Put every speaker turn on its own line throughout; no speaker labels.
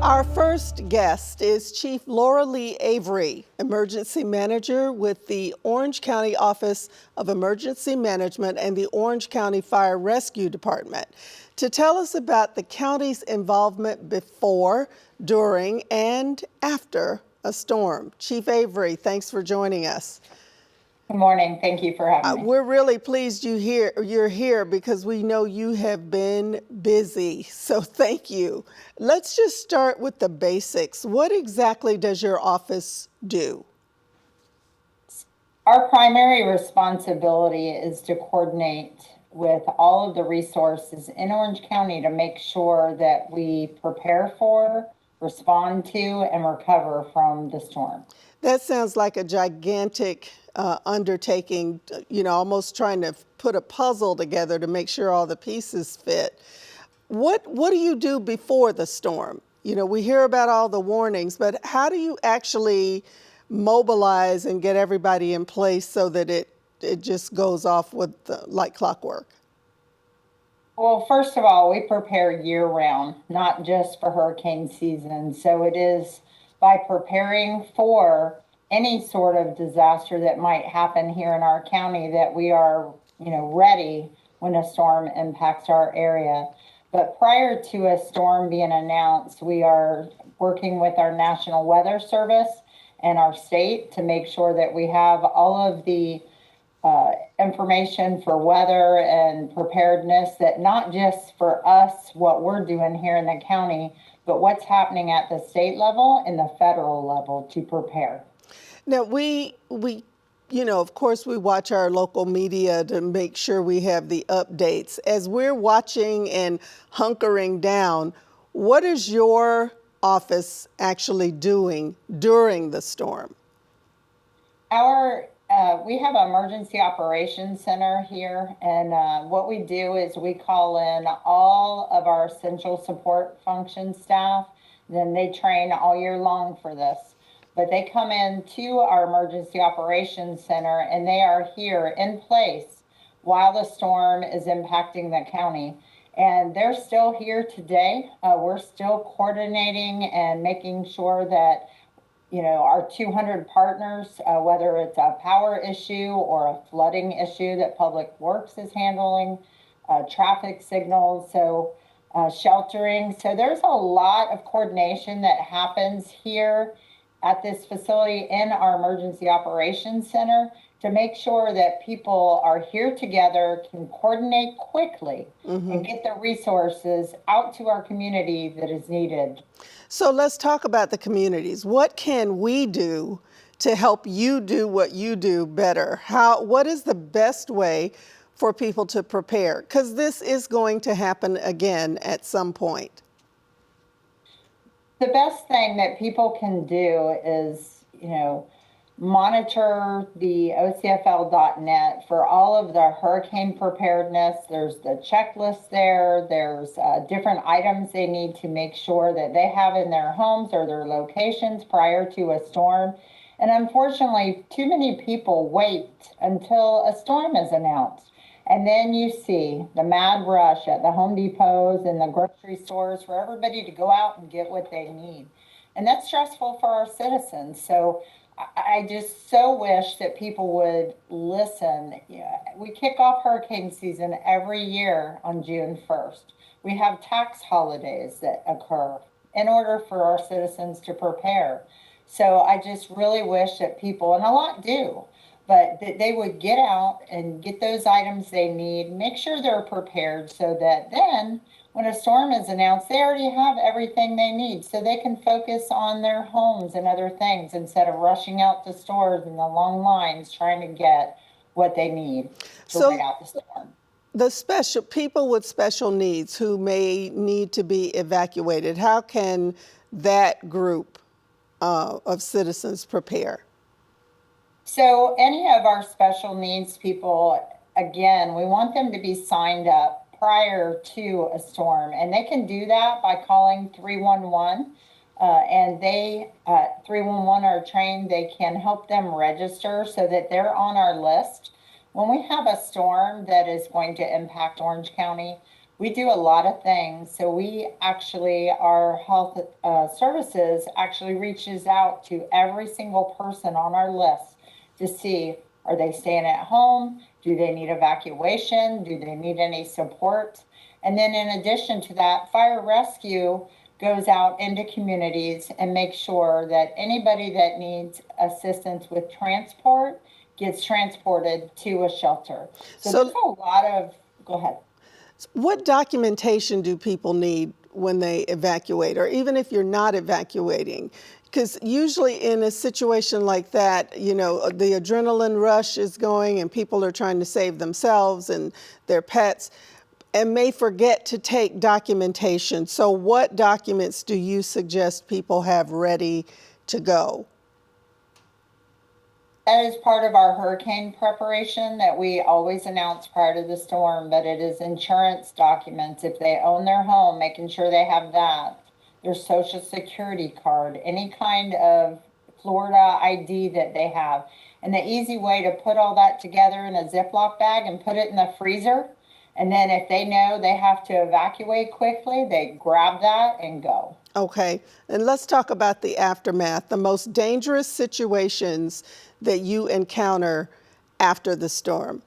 Our first guest is Chief Laura Lee Avery, Emergency Manager with the Orange County Office of Emergency Management and the Orange County Fire Rescue Department, to tell us about the county's involvement before, during, and after a storm. Chief Avery, thanks for joining us.
Good morning. Thank you for having me.
We're really pleased you're here because we know you have been busy. So thank you. Let's just start with the basics. What exactly does your office do?
Our primary responsibility is to coordinate with all of the resources in Orange County to make sure that we prepare for, respond to, and recover from the storm.
That sounds like a gigantic undertaking, almost trying to put a puzzle together to make sure all the pieces fit. What do you do before the storm? We hear about all the warnings, but how do you actually mobilize and get everybody in place so that it just goes off with like clockwork?
Well, first of all, we prepare year round, not just for hurricane season. So it is by preparing for any sort of disaster that might happen here in our county that we are, ready when a storm impacts our area. But prior to a storm being announced, we are working with our National Weather Service and our state to make sure that we have all of the information for weather and preparedness, that not just for us, what we're doing here in the county, but what's happening at the state level and the federal level to prepare.
Now, we of course, we watch our local media to make sure we have the updates. As we're watching and hunkering down, what is your office actually doing during the storm?
We have an emergency operations center here, and what we do is we call in all of our essential support function staff. Then they train all year long for this. But they come into our emergency operations center and they are here in place while the storm is impacting the county. And they're still here today. We're still coordinating and making sure that, our 200 partners, whether it's a power issue or a flooding issue that Public Works is handling, traffic signals, so sheltering. So there's a lot of coordination that happens here at this facility in our emergency operations center to make sure that people are here together, can coordinate quickly, and get the resources out to our community that is needed.
So let's talk about the communities. What can we do to help you do what you do better? What is the best way for people to prepare? Because this is going to happen again at some point.
The best thing that people can do is, monitor the OCFL.net for all of the hurricane preparedness. There's the checklist there. There's different items they need to make sure that they have in their homes or their locations prior to a storm. And unfortunately, too many people wait until a storm is announced. And then you see the mad rush at the Home Depots and the grocery stores for everybody to go out and get what they need. And that's stressful for our citizens. So I just so wish that people would listen. We kick off hurricane season every year on June 1st. We have tax holidays that occur in order for our citizens to prepare. So I just really wish that people, and a lot do, but that they would get out and get those items they need, make sure they're prepared so that then when a storm is announced, they already have everything they need so they can focus on their homes and other things instead of rushing out to stores in the long lines trying to get what they need to wait out the storm.
The people with special needs who may need to be evacuated, how can that group of citizens prepare?
So any of our special needs people, again, we want them to be signed up prior to a storm, and they can do that by calling 311. And 311 are trained. They can help them register so that they're on our list. When we have a storm that is going to impact Orange County, We do a lot of things. So we actually, our health services actually reaches out to every single person on our list to see, are they staying at home? Do they need evacuation? Do they need any support? And then in addition to that, fire rescue goes out into communities and makes sure that anybody that needs assistance with transport gets transported to a shelter. So
So-
there's a lot of, go ahead.
What documentation do people need when they evacuate, or even if you're not evacuating? Because usually in a situation like that, you know, the adrenaline rush is going and people are trying to save themselves and their pets and may forget to take documentation. So what documents do you suggest people have ready to go?
That is part of our hurricane preparation that we always announce prior to the storm, but it is insurance documents. If they own their home, making sure they have that, their social security card, any kind of Florida ID that they have. And the easy way to put all that together in a Ziploc bag and put it in the freezer. And then if they know they have to evacuate quickly, they grab that and go.
Okay, and let's talk about the aftermath, the most dangerous situations that you encounter after the storm.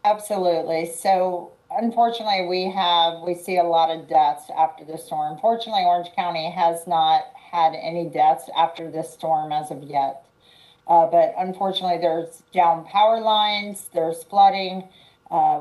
Absolutely. So unfortunately, we see a lot of deaths after the storm. Fortunately, Orange County has not had any deaths after this storm as of yet. But unfortunately, there's down power lines, there's flooding.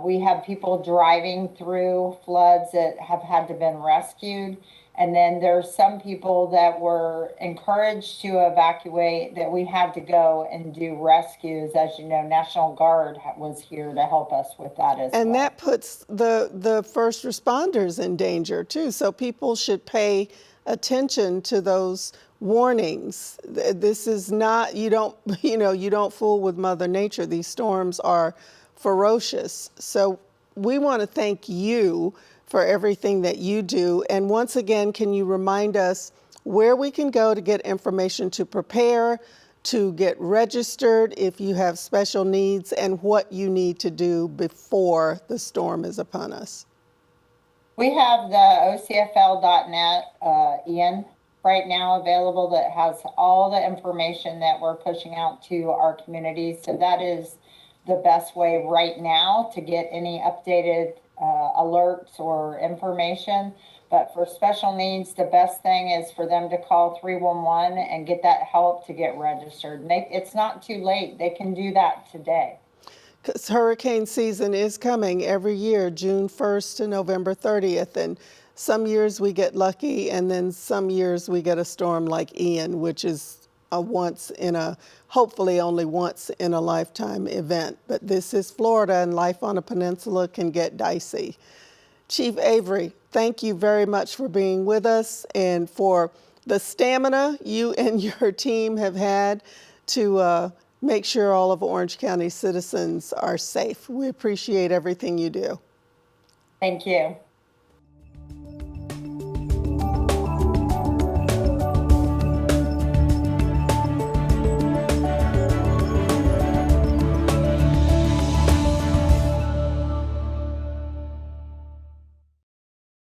We have people driving through floods that have had to been rescued. And then there's some people that were encouraged to evacuate that we had to go and do rescues. As you know, National Guard was here to help us with that as well.
And that puts the first responders in danger too. So people should pay attention to those warnings. This is not, you don't fool with Mother Nature. These storms are ferocious. So we want to thank you for everything that you do. And once again, can you remind us where we can go to get information to prepare, to get registered if you have special needs, and what you need to do before the storm is upon us?
We have the ocfl.net, Ian, right now available that has all the information that we're pushing out to our communities. So that is the best way right now to get any updated alerts or information. But for special needs, the best thing is for them to call 311 and get that help to get registered. And it's not too late. They can do that today.
Because hurricane season is coming every year, June 1st to November 30th. And some years we get lucky, and then some years we get a storm like Ian, which is hopefully only once in a lifetime event. But this is Florida, and life on a peninsula can get dicey. Chief Avery, thank you very much for being with us and for the stamina you and your team have had to make sure all of Orange County citizens are safe. We appreciate everything you do.
Thank you.